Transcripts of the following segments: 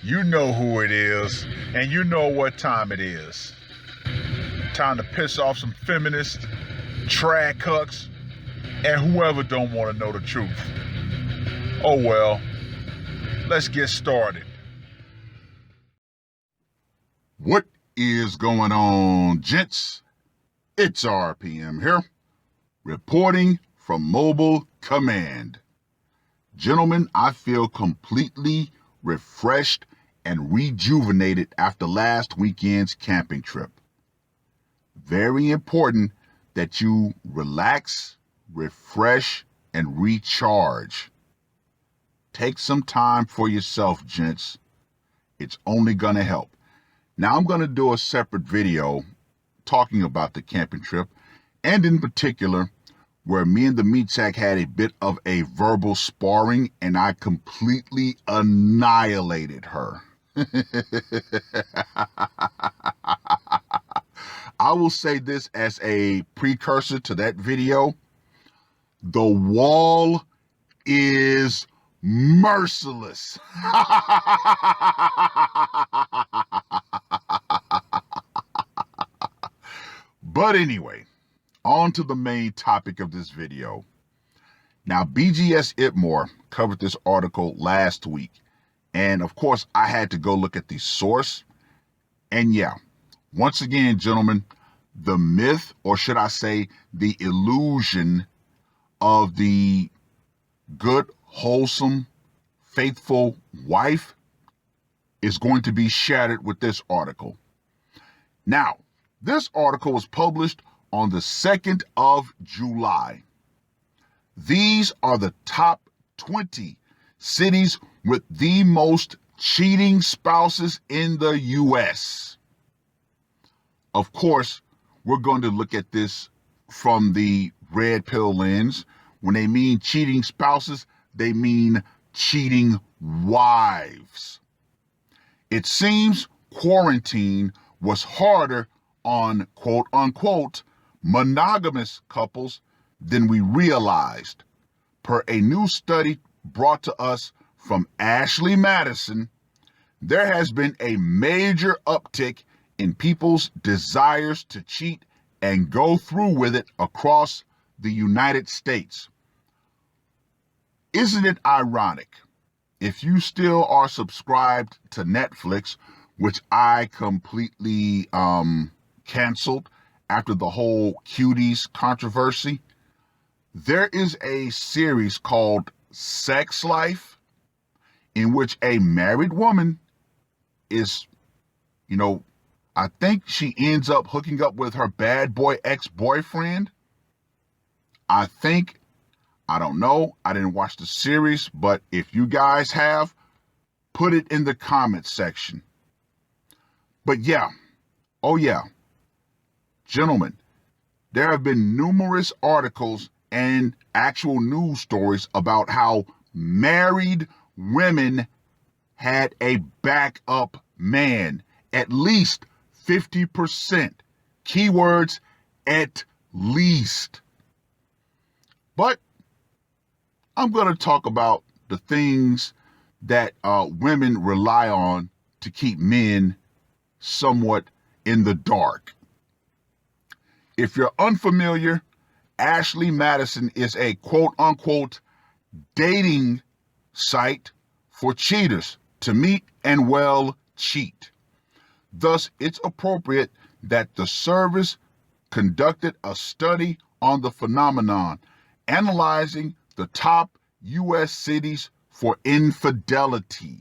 You know who it is, and you know what time it is. Time to piss off some feminists, trad cucks, and whoever don't want to know the truth. Oh well, let's get started. What is going on, gents? It's R.P.M. here, reporting from Mobile Command. Gentlemen, I feel completely refreshed and rejuvenated after last weekend's camping trip. Very important that you relax, refresh, and recharge. Take some time for yourself, gents. It's only going to help. Now I'm going to do a separate video talking about the camping trip, and in particular, where me and the meat sack had a bit of a verbal sparring and I completely annihilated her. I will say this as a precursor to that video. The wall is merciless. But anyway, on to the main topic of this video. Now, BGS Itmore covered this article last week, and of course, I had to go look at the source. And yeah, once again, gentlemen, the myth, or should I say, the illusion of the good, wholesome, faithful wife is going to be shattered with this article. Now, this article was published on the 2nd of July. These are the top 20 cities with the most cheating spouses in the U.S. Of course, we're going to look at this from the red pill lens. When they mean cheating spouses, they mean cheating wives. It seems quarantine was harder on quote unquote monogamous couples than we realized. Per a new study brought to us from Ashley Madison, there has been a major uptick in people's desires to cheat and go through with it across the United States. Isn't it ironic? If you still are subscribed to Netflix, which I completely canceled after the whole cuties controversy, there is a series called Sex Life in which a married woman is, I think she ends up hooking up with her bad boy ex-boyfriend. I don't know. I didn't watch the series, but if you guys have, put it in the comments section. But yeah, oh yeah, gentlemen, there have been numerous articles and actual news stories about how married women had a backup man, at least 50%. Keywords, at least. But I'm going to talk about the things that women rely on to keep men somewhat in the dark. If you're unfamiliar, Ashley Madison is a quote-unquote dating site for cheaters to meet and well cheat. Thus, it's appropriate that the service conducted a study on the phenomenon, analyzing the top U.S. cities for infidelity.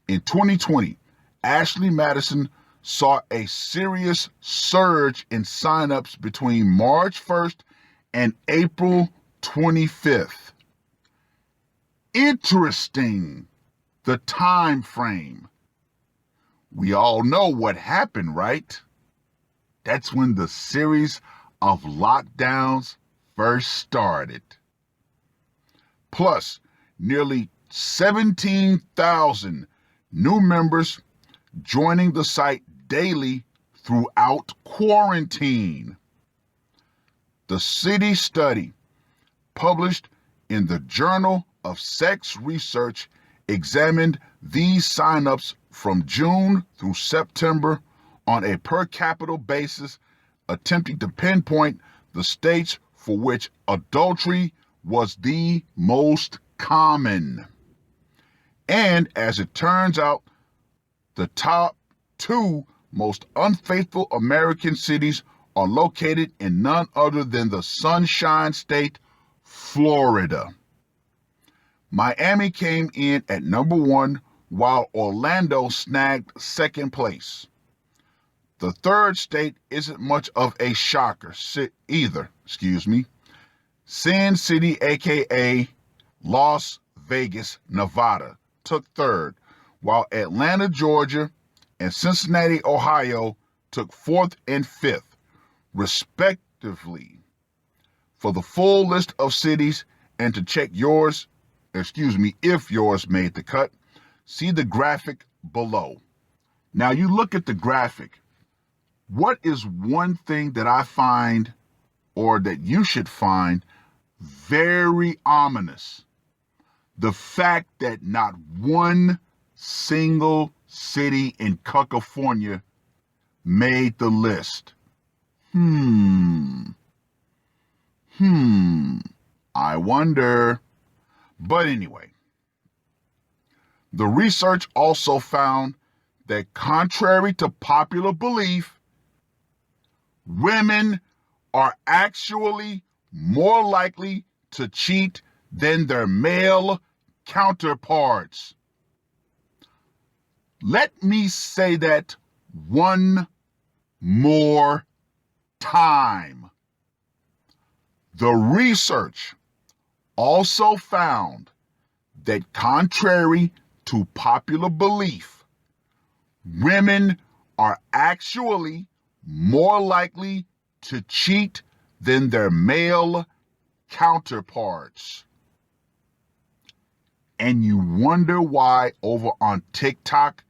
In 2020, Ashley Madison saw a serious surge in signups between March 1st and April 25th. Interesting, the time frame. We all know what happened, right? That's when the series of lockdowns first started. Plus, nearly 17,000 new members joining the site daily throughout quarantine. The city study, published in the Journal of Sex Research examined these signups from June through September on a per capita basis, attempting to pinpoint the states for which adultery was the most common. And as it turns out, the top 2 most unfaithful American cities are located in none other than the Sunshine State, Florida. Miami came in at number 1, while Orlando snagged second place. The third state isn't much of a shocker either. Sin City, aka Las Vegas, Nevada, took third, while Atlanta, Georgia, and Cincinnati, Ohio took 4th and 5th, respectively. For the full list of cities and to check if yours made the cut, see the graphic below. Now you look at the graphic. What is one thing that I find, or that you should find, very ominous? The fact that not one single city in California made the list. I wonder. But anyway, the research also found that contrary to popular belief, women are actually more likely to cheat than their male counterparts. Let me say that one more time. The research also found that contrary to popular belief, women are actually more likely to cheat than their male counterparts. And you wonder why over on TikTok,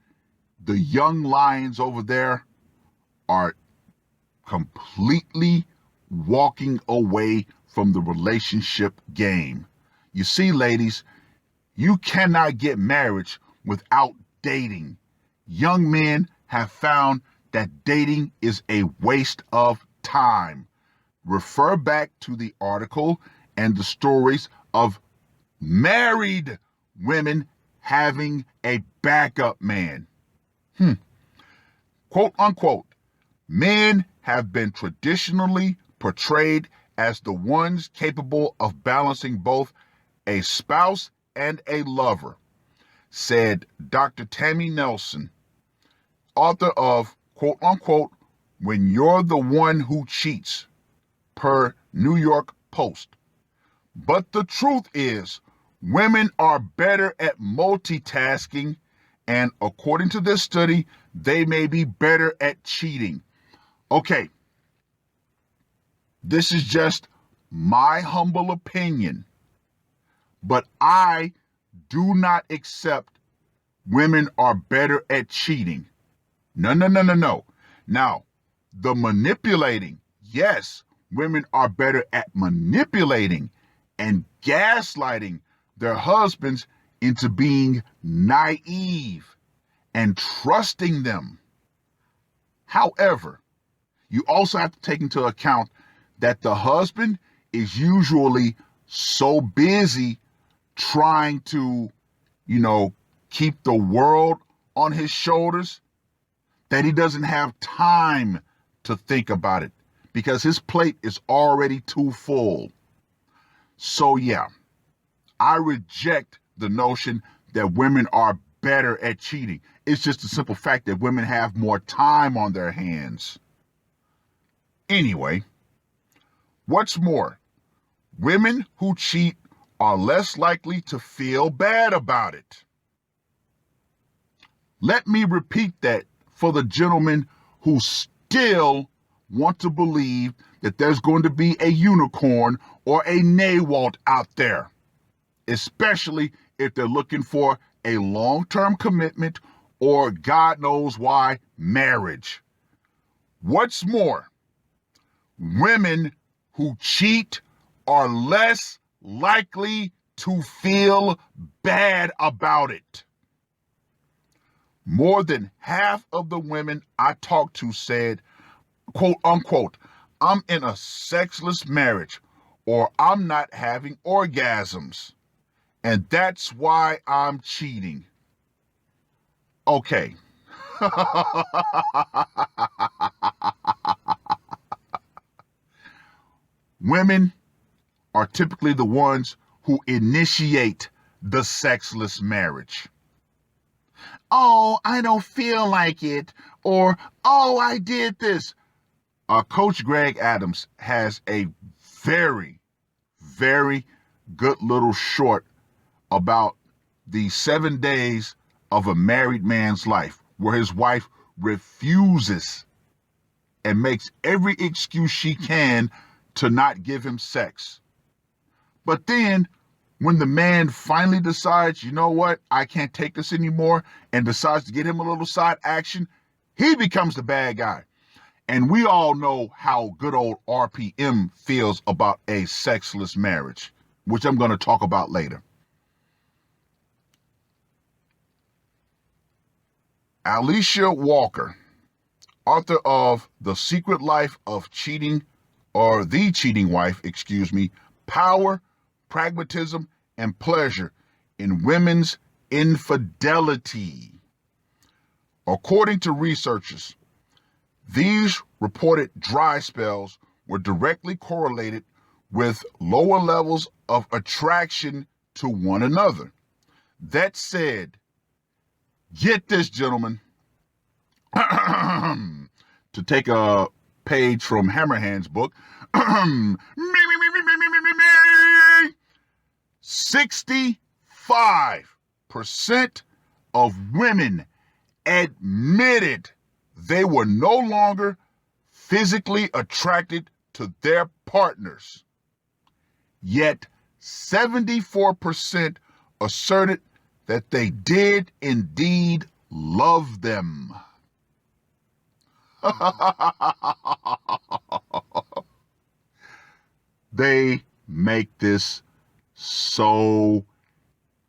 the young lions over there are completely walking away from the relationship game. You see, ladies, you cannot get marriage without dating. Young men have found that dating is a waste of time. Refer back to the article and the stories of married women having a backup man. Quote unquote, men have been traditionally portrayed as the ones capable of balancing both a spouse and a lover, said Dr. Tammy Nelson, author of, quote unquote, When You're the One Who Cheats, per New York Post. But the truth is, women are better at multitasking, and according to this study, they may be better at cheating. Okay, this is just my humble opinion, but I do not accept women are better at cheating. No. Now, the manipulating, yes, women are better at manipulating and gaslighting their husbands into being naive and trusting them. However, you also have to take into account that the husband is usually so busy trying to, keep the world on his shoulders that he doesn't have time to think about it because his plate is already too full. So yeah, I reject the notion that women are better at cheating. It's just the simple fact that women have more time on their hands. Anyway, what's more, women who cheat are less likely to feel bad about it. Let me repeat that for the gentlemen who still want to believe that there's going to be a unicorn or a NAWALT out there, especially if they're looking for a long-term commitment or God knows why, marriage. What's more, women who cheat are less likely to feel bad about it. More than half of the women I talked to said, quote unquote, I'm in a sexless marriage, or I'm not having orgasms, and that's why I'm cheating. Okay. Women are typically the ones who initiate the sexless marriage. Oh, I don't feel like it, or oh, I did this. Coach Greg Adams has a very, very good little short about the 7 days of a married man's life, where his wife refuses and makes every excuse she can to not give him sex. But then when the man finally decides, you know what, I can't take this anymore, and decides to get him a little side action, he becomes the bad guy. And we all know how good old R.P.M. feels about a sexless marriage, which I'm going to talk about later. Alicia Walker, author of The Secret Life of Cheating, or The Cheating Wife, Power, Pragmatism, and Pleasure in Women's Infidelity. According to researchers, these reported dry spells were directly correlated with lower levels of attraction to one another. That said, get this, gentlemen, to take a page from Hammerhand's book, 65% of women admitted they were no longer physically attracted to their partners. Yet 74% asserted that they did indeed love them. They make this so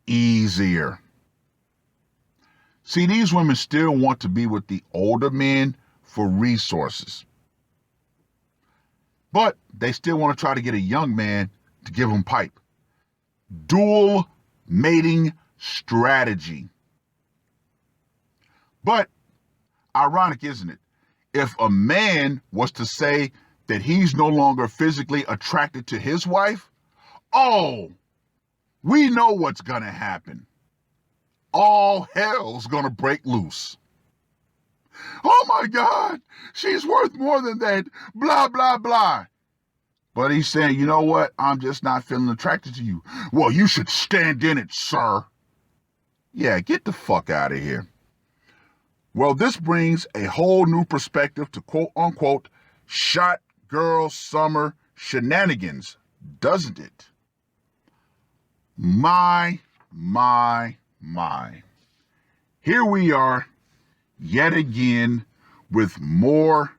easier. See, these women still want to be with the older men for resources. But they still want to try to get a young man to give them pipe. Dual mating strategy. But ironic, isn't it? If a man was to say that he's no longer physically attracted to his wife, oh, we know what's going to happen. All hell's going to break loose. Oh my God, she's worth more than that, blah, blah, blah. But he's saying, you know what? I'm just not feeling attracted to you. Well, you should stand in it, sir. Yeah, get the fuck out of here. Well, this brings a whole new perspective to quote unquote shot girl summer shenanigans, doesn't it? My. Here we are yet again with more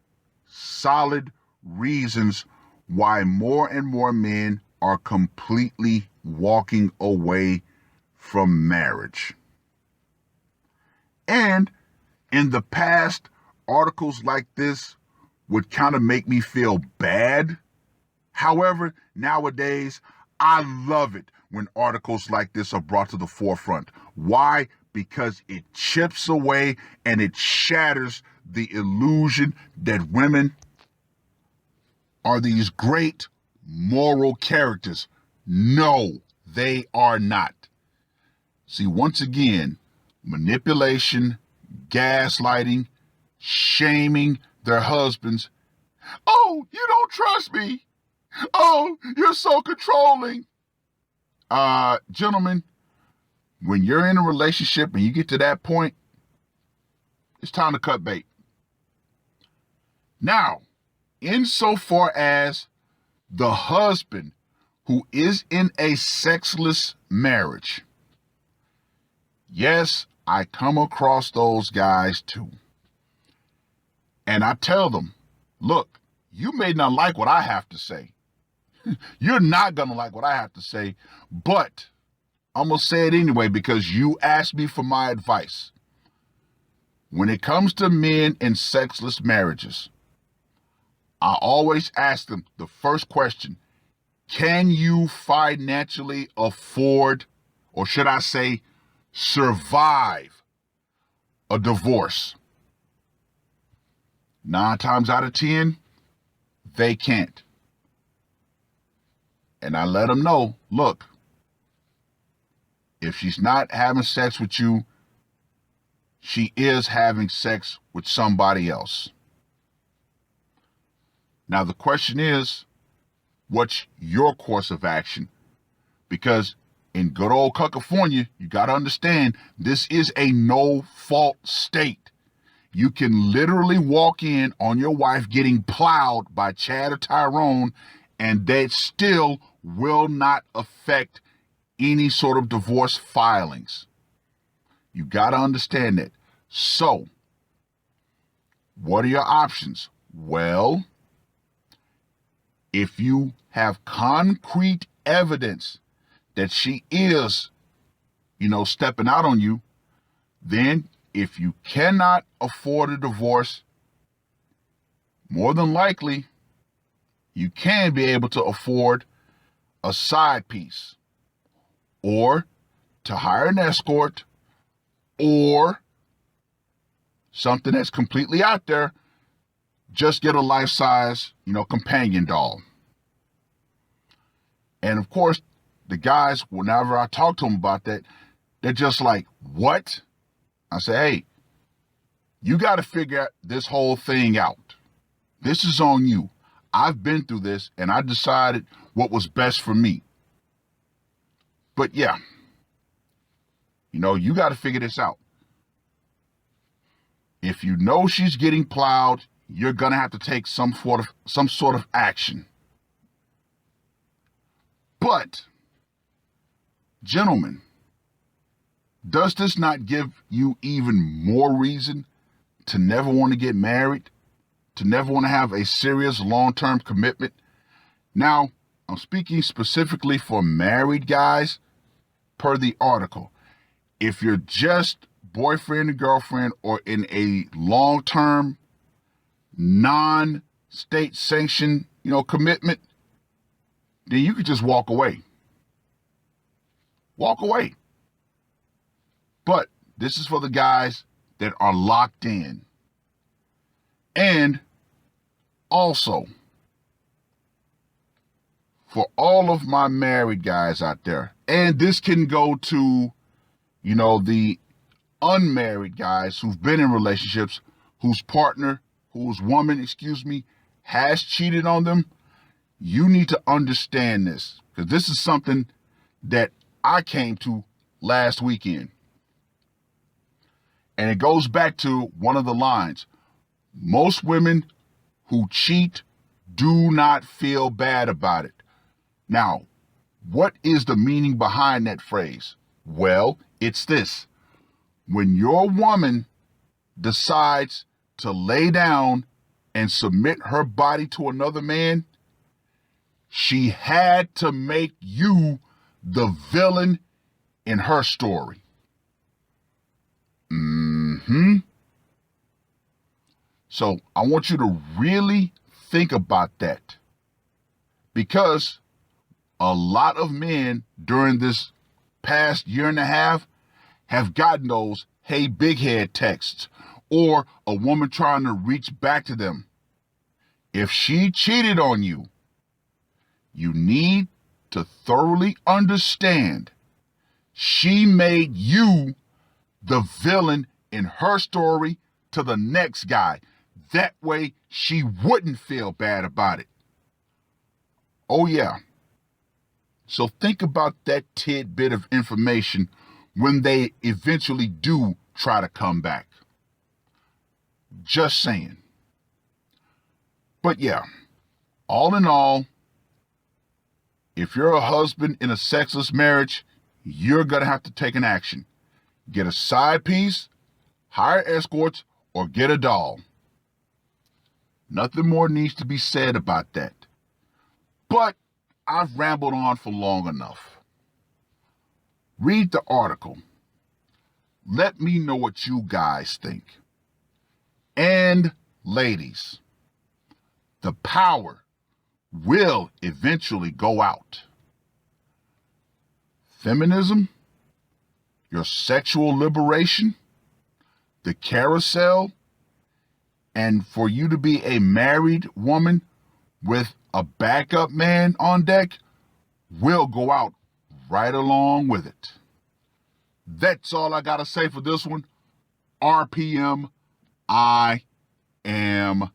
solid reasons why more and more men are completely walking away from marriage. And in the past, articles like this would kind of make me feel bad. However, nowadays, I love it when articles like this are brought to the forefront. Why? Because it chips away and it shatters the illusion that women are these great moral characters. No, they are not. See, once again, manipulation, gaslighting, shaming their husbands. Oh, you don't trust me. Oh, you're so controlling. Gentlemen, when you're in a relationship and you get to that point, it's time to cut bait. Now, insofar as the husband who is in a sexless marriage, yes, I come across those guys too. And I tell them, look, you may not like what I have to say. You're not going to like what I have to say, but I'm going to say it anyway because you asked me for my advice. When it comes to men in sexless marriages, I always ask them the first question: can you financially afford, or should I say, survive a divorce? 9 times out of 10, they can't. And I let them know, look, if she's not having sex with you, she is having sex with somebody else. Now, the question is, what's your course of action? Because in good old California, you got to understand, this is a no-fault state. You can literally walk in on your wife getting plowed by Chad or Tyrone, and that still will not affect any sort of divorce filings. You got to understand that. So, what are your options? Well, if you have concrete evidence that she is, stepping out on you, then if you cannot afford a divorce, more than likely, you can be able to afford a side piece, or to hire an escort, or something that's completely out there, just get a life-size, companion doll. And of course, the guys, whenever I talk to them about that, they're just like, what? I say, hey, you got to figure this whole thing out. This is on you. I've been through this, and I decided what was best for me. But yeah, you got to figure this out. If you know she's getting plowed, you're going to have to take some sort of action. But, gentlemen, does this not give you even more reason to never want to get married, to never want to have a serious long-term commitment? Now, I'm speaking specifically for married guys per the article. If you're just boyfriend and girlfriend, or in a long-term, non-state sanctioned, commitment, then you could just walk away. Walk away. But this is for the guys that are locked in. And also, for all of my married guys out there, and this can go to, the unmarried guys who've been in relationships, whose woman, has cheated on them, you need to understand this, because this is something that I came to last weekend. And it goes back to one of the lines. Most women who cheat do not feel bad about it. Now, what is the meaning behind that phrase? Well, it's this. When your woman decides to lay down and submit her body to another man, she had to make you the villain in her story. So I want you to really think about that, because a lot of men during this past year and a half have gotten those "hey big head" texts, or a woman trying to reach back to them. If she cheated on you, you need to thoroughly understand she made you the villain in her story to the next guy. That way she wouldn't feel bad about it. Oh yeah. So think about that tidbit of information when they eventually do try to come back. Just saying. But yeah, all in all, if you're a husband in a sexless marriage, you're going to have to take an action. Get a side piece, hire escorts, or get a doll. Nothing more needs to be said about that. But I've rambled on for long enough. Read the article. Let me know what you guys think. And ladies, the power will eventually go out. Feminism, your sexual liberation, the carousel, and for you to be a married woman with a backup man on deck will go out right along with it. That's all I got to say for this one. R.P.M. I am